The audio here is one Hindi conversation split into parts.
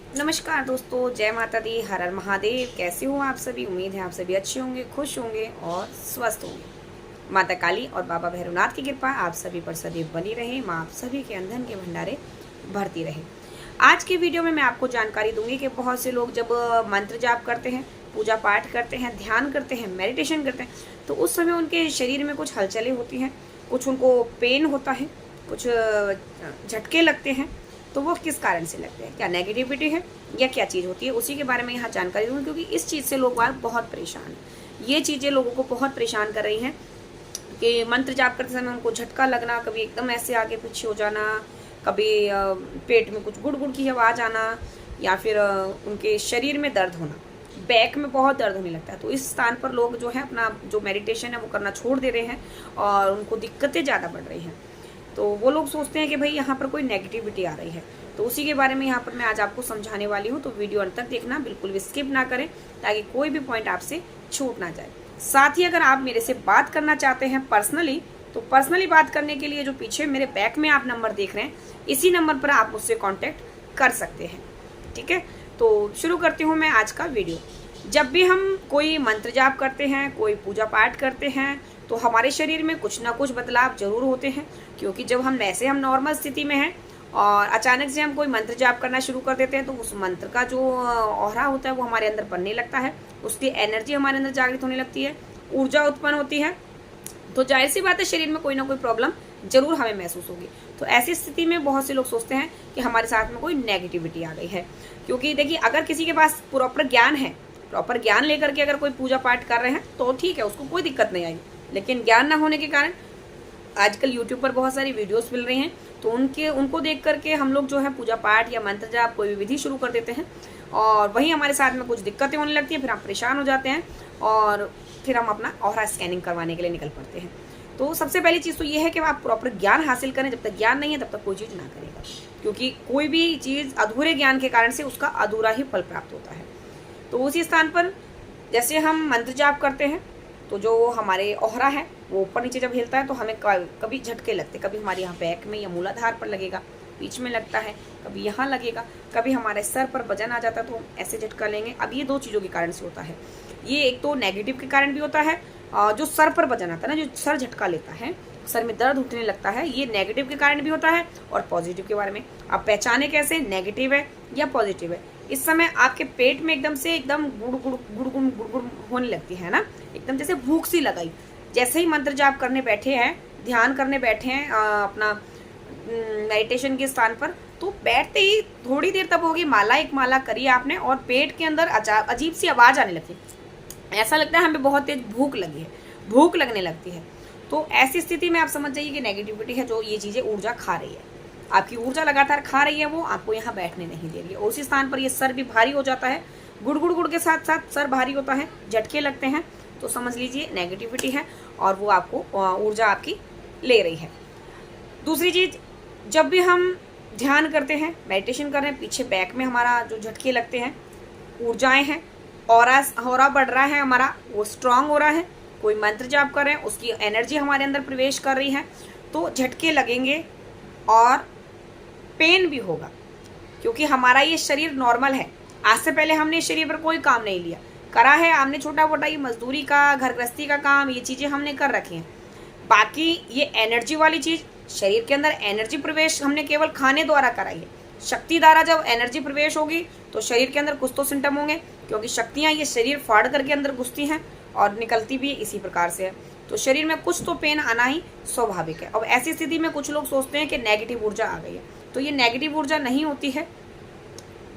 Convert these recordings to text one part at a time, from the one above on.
नमस्कार दोस्तों, जय माता दी, हर हर महादेव। कैसे हो आप सभी? उम्मीद है आप सभी अच्छे होंगे, खुश होंगे और स्वस्थ होंगे। माता काली और बाबा भैरवनाथ की कृपा आप सभी पर सदैव बनी रहे। माँ आप सभी के अंधन के भंडारे भरती रहे। आज की वीडियो में मैं आपको जानकारी दूंगी कि बहुत से लोग जब मंत्र जाप करते हैं, पूजा पाठ करते हैं, ध्यान करते हैं, मेडिटेशन करते हैं, तो उस समय उनके शरीर में कुछ हलचलें होती हैं, कुछ उनको पेन होता है, कुछ झटके लगते हैं। तो वो किस कारण से लगते हैं, क्या नेगेटिविटी है या क्या चीज़ होती है, उसी के बारे में यहाँ जानकारी दूंगी। क्योंकि इस चीज़ से लोग बहुत परेशान हैं। ये चीज़ें लोगों को बहुत परेशान कर रही हैं कि मंत्र जाप करते समय उनको झटका लगना, कभी एकदम ऐसे आगे पीछे हो जाना, कभी पेट में कुछ गुड़ गुड़ की आवाज़ आना, या फिर उनके शरीर में दर्द होना, बैक में बहुत दर्द होने लगता है। तो इस स्थान पर लोग जो है अपना जो मेडिटेशन है वो करना छोड़ दे रहे हैं और उनको दिक्कतें ज़्यादा बढ़ रही हैं। तो वो लोग सोचते हैं कि भाई यहाँ पर कोई नेगेटिविटी आ रही है। तो उसी के बारे में यहाँ पर मैं आज आपको समझाने वाली हूँ। तो वीडियो अंत तक देखना, बिल्कुल भी स्किप ना करें ताकि कोई भी पॉइंट आपसे छूट ना जाए। साथ ही अगर आप मेरे से बात करना चाहते हैं पर्सनली, तो पर्सनली बात करने के लिए जो पीछे मेरे बैक में आप नंबर देख रहे हैं, इसी नंबर पर आप मुझसे कॉन्टेक्ट कर सकते हैं। ठीक है, तो शुरू करती हूँ मैं आज का वीडियो। जब भी हम कोई मंत्र जाप करते हैं, कोई पूजा पाठ करते हैं, तो हमारे शरीर में कुछ ना कुछ बदलाव जरूर होते हैं। क्योंकि जब हम वैसे हम नॉर्मल स्थिति में हैं और अचानक से हम कोई मंत्र जाप करना शुरू कर देते हैं, तो उस मंत्र का जो ऑरा होता है वो हमारे अंदर बनने लगता है, उसकी एनर्जी हमारे अंदर जागृत होने लगती है, ऊर्जा उत्पन्न होती है। तो जाहिर सी बात है शरीर में कोई ना कोई प्रॉब्लम जरूर हमें महसूस होगी। तो ऐसी स्थिति में बहुत से लोग सोचते हैं कि हमारे साथ में कोई नेगेटिविटी आ गई है। क्योंकि देखिए, अगर किसी के पास प्रॉपर ज्ञान है, प्रॉपर ज्ञान लेकर के अगर कोई पूजा पाठ कर रहे हैं तो ठीक है, उसको कोई दिक्कत नहीं आएगी। लेकिन ज्ञान ना होने के कारण आजकल यूट्यूब पर बहुत सारी वीडियोस मिल रही हैं, तो उनको देख करके हम लोग जो है पूजा पाठ या मंत्र जाप कोई भी विधि शुरू कर देते हैं और वही हमारे साथ में कुछ दिक्कतें होने लगती हैं। फिर हम परेशान हो जाते हैं और फिर हम अपना ऑरा स्कैनिंग करवाने के लिए निकल पड़ते हैं। तो सबसे पहली चीज़ तो ये है कि आप प्रॉपर ज्ञान हासिल करें। जब तक ज्ञान नहीं है तब तक कोई चीज़ ना करेगा, क्योंकि कोई भी चीज़ अधूरे ज्ञान के कारण से उसका अधूरा ही फल प्राप्त होता है। तो उसी स्थान पर जैसे हम मंत्र जाप करते हैं, तो जो हमारे ओहरा है वो ऊपर नीचे जब हिलता है तो हमें कभी झटके लगते, कभी हमारे यहाँ बैक में या मूलाधार पर लगेगा, बीच में लगता है, कभी यहाँ लगेगा, कभी हमारे सर पर वजन आ जाता है तो हम ऐसे झटका लेंगे। अब ये दो चीज़ों के कारण से होता है। ये एक तो नेगेटिव के कारण भी होता है, जो सर पर वजन आता है ना, जो सर झटका लेता है, सर में दर्द उठने लगता है, ये नेगेटिव के कारण भी होता है। और पॉजिटिव के बारे में आप पहचाने कैसे नेगेटिव है या पॉजिटिव है? इस समय आपके पेट में एकदम से एकदम गुड़ गुड़ गुड़ गुड़ गुड़ गुड़ होने लगती है ना, एकदम जैसे भूख सी लगाई। जैसे ही मंत्र जाप करने बैठे हैं, ध्यान करने बैठे हैं अपना मेडिटेशन के स्थान पर, तो बैठते ही थोड़ी देर तब होगी, माला एक माला करी आपने और पेट के अंदर अजीब सी आवाज़ आने लगती है। ऐसा लगता है हमें बहुत तेज भूख लगी है, भूख लगने लगती है। तो ऐसी स्थिति में आप समझ जाइए कि नेगेटिविटी है, जो ये चीज़ें ऊर्जा खा रही है, आपकी ऊर्जा लगातार खा रही है, वो आपको यहाँ बैठने नहीं दे रही है। उसी स्थान पर ये सर भी भारी हो जाता है, गुड़ गुड़ गुड़ के साथ साथ सर भारी होता है, झटके लगते हैं, तो समझ लीजिए नेगेटिविटी है और वो आपको ऊर्जा आपकी ले रही है। दूसरी चीज़, जब भी हम ध्यान करते हैं, मेडिटेशन कर रहे हैं, पीछे बैक में हमारा जो झटके लगते हैं, ऊर्जाएं हैं, ऑरा बढ़ रहा है हमारा, वो स्ट्रांग हो रहा है, कोई मंत्र जाप कर रहे हैं, उसकी एनर्जी हमारे अंदर प्रवेश कर रही है, तो झटके लगेंगे और पेन भी होगा। क्योंकि हमारा ये शरीर नॉर्मल है, आज से पहले हमने शरीर पर कोई काम नहीं लिया, करा है हमने छोटा मोटा ये मजदूरी का, घर गृहस्थी का काम, ये चीज़ें हमने कर रखी हैं। बाकी ये एनर्जी वाली चीज़, शरीर के अंदर एनर्जी प्रवेश हमने केवल खाने द्वारा कराई है। शक्ति द्वारा जब एनर्जी प्रवेश होगी तो शरीर के अंदर कुछ तो सिम्टम होंगे, क्योंकि शक्तियाँ ये शरीर फाड़ करके अंदर घुसती हैं और निकलती भी इसी प्रकार से है। तो शरीर में कुछ तो पेन आना ही स्वाभाविक है। अब ऐसी स्थिति में कुछ लोग सोचते हैं कि नेगेटिव ऊर्जा आ गई है, तो ये नेगेटिव ऊर्जा नहीं होती है।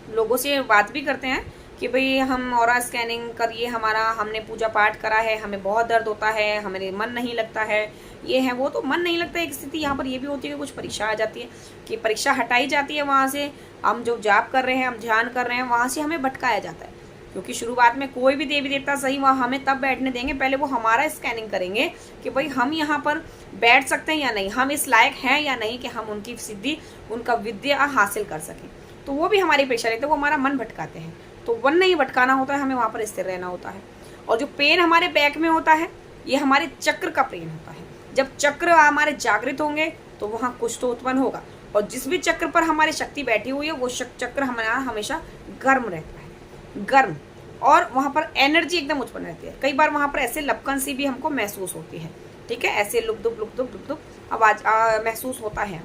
लोगों से बात भी करते हैं कि भाई हम ऑरा स्कैनिंग करिए हमारा, हमने पूजा पाठ करा है, हमें बहुत दर्द होता है, हमें मन नहीं लगता है, ये है वो। तो मन नहीं लगता है एक स्थिति यहाँ पर ये भी होती है कि कुछ परीक्षा आ जाती है, कि परीक्षा हटाई जाती है, वहाँ से हम जो जाप कर रहे हैं, हम ध्यान कर रहे हैं, वहाँ से हमें भटकाया जाता है। क्योंकि शुरुआत में कोई भी देवी देवता सही वहाँ हमें तब बैठने देंगे, पहले वो हमारा स्कैनिंग करेंगे कि भाई हम यहाँ पर बैठ सकते हैं या नहीं, हम इस लायक हैं या नहीं कि हम उनकी सिद्धि, उनका विद्या हासिल कर सकें। तो वो भी हमारी परीक्षा लेते हैं, वो हमारा मन भटकाते हैं। तो मन नहीं भटकाना होता है, हमें वहाँ पर स्थिर रहना होता है। और जो पेन हमारे बैक में होता है, ये हमारे चक्र का पेन होता है। जब चक्र हमारे जागृत होंगे तो वहाँ कुछ तो उत्पन्न होगा। और जिस भी चक्र पर हमारी शक्ति बैठी हुई है वो चक्र हमारा हमेशा गर्म रहता है, गर्म, और वहाँ पर एनर्जी एकदम उत्पन्न रहती है। कई बार वहाँ पर ऐसे लपकन सी भी हमको महसूस होती है, ठीक है, ऐसे लुक दुप आवाज महसूस होता है,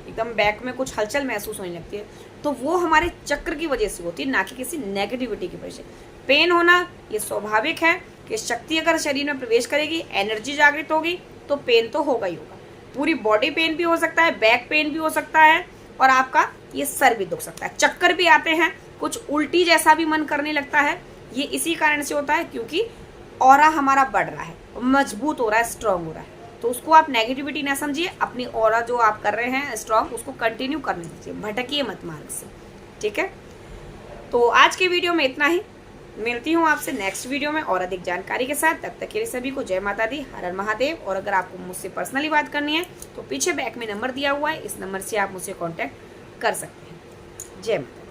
एकदम बैक में कुछ हलचल महसूस होने लगती है, तो वो हमारे चक्र की वजह से होती है, ना कि किसी नेगेटिविटी की वजह से। पेन होना ये स्वाभाविक है कि शक्ति अगर शरीर में प्रवेश करेगी, एनर्जी जागृत होगी, तो पेन तो होगा ही होगा। पूरी बॉडी पेन भी हो सकता है, बैक पेन भी हो सकता है, और आपका ये सर भी दुख सकता है, चक्कर भी आते हैं, कुछ उल्टी जैसा भी मन करने लगता है। ये इसी कारण से होता है क्योंकि ऑरा हमारा बढ़ रहा है, मजबूत हो रहा है, स्ट्रांग हो रहा है। तो उसको आप नेगेटिविटी ना समझिए, अपनी ऑरा जो आप कर रहे हैं स्ट्रांग, उसको कंटिन्यू करने दीजिए, भटकिए मत मार्ग से, ठीक है। तो आज के वीडियो में इतना ही, मिलती हूँ आपसे नेक्स्ट वीडियो में और अधिक जानकारी के साथ। तब तक के लिए सभी को जय माता दी, हर हर महादेव। और अगर आपको मुझसे पर्सनली बात करनी है तो पीछे बैक में नंबर दिया हुआ है, इस नंबर से आप मुझसे कॉन्टैक्ट कर सकते हैं। जय माता।